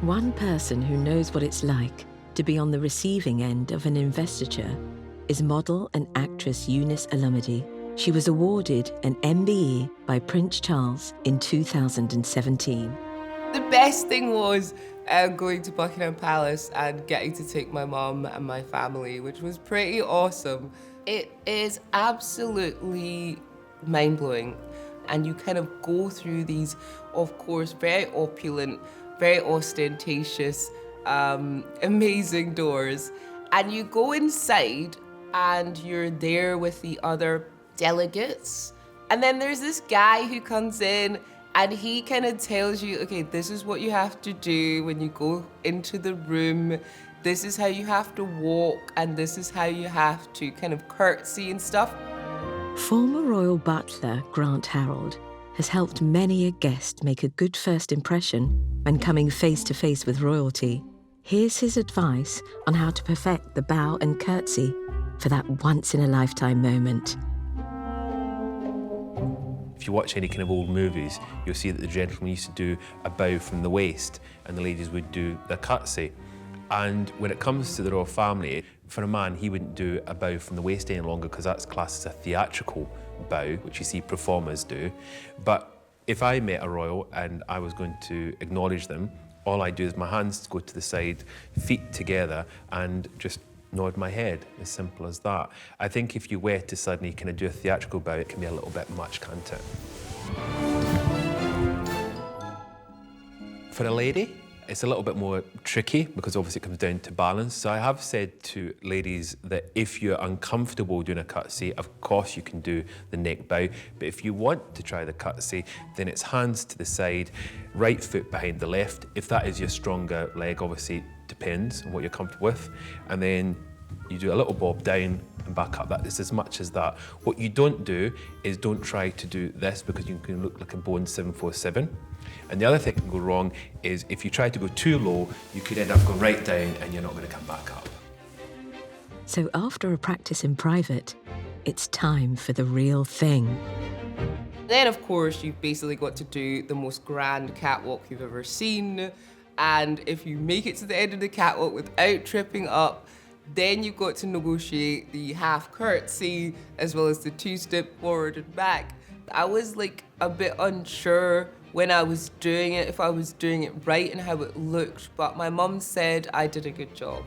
One person who knows what it's like to be on the receiving end of an investiture is model and actress Eunice Olumide. She was awarded an MBE by Prince Charles in 2017. The best thing was going to Buckingham Palace and getting to take my mum and my family, which was pretty awesome. It is absolutely mind-blowing. And you kind of go through these, of course, very opulent, very ostentatious, amazing doors. And you go inside and you're there with the other delegates. And then there's this guy who comes in and he kind of tells you, okay, this is what you have to do when you go into the room. This is how you have to walk, and this is how you have to kind of curtsy and stuff. Former royal butler Grant Harrold has helped many a guest make a good first impression when coming face to face with royalty. Here's his advice on how to perfect the bow and curtsy for that once-in-a-lifetime moment. If you watch any kind of old movies, you'll see that the gentlemen used to do a bow from the waist and the ladies would do the curtsy. And when it comes to the royal family, for a man, he wouldn't do a bow from the waist any longer because that's classed as a theatrical bow, which you see performers do. But if I met a royal and I was going to acknowledge them, all I do is my hands go to the side, feet together, and just nod my head, as simple as that. I think if you were to suddenly kind of do a theatrical bow, it can be a little bit much, can't it? For a lady, it's a little bit more tricky because obviously it comes down to balance. So I have said to ladies that if you're uncomfortable doing a curtsy, of course you can do the neck bow. But if you want to try the curtsy, then it's hands to the side, right foot behind the left. If that is your stronger leg, obviously it depends on what you're comfortable with. And then you do a little bob down and back up. That is as much as that. What you don't do is don't try to do this because you can look like a Boeing 747. And the other thing that can go wrong is if you try to go too low, you could end up going right down and you're not going to come back up. So after a practice in private, it's time for the real thing. Then, of course, you've basically got to do the most grand catwalk you've ever seen. And if you make it to the end of the catwalk without tripping up, then you've got to negotiate the half curtsy as well as the two-step forward and back. I was like a bit unsure when I was doing it, if I was doing it right and how it looked, but my mum said I did a good job.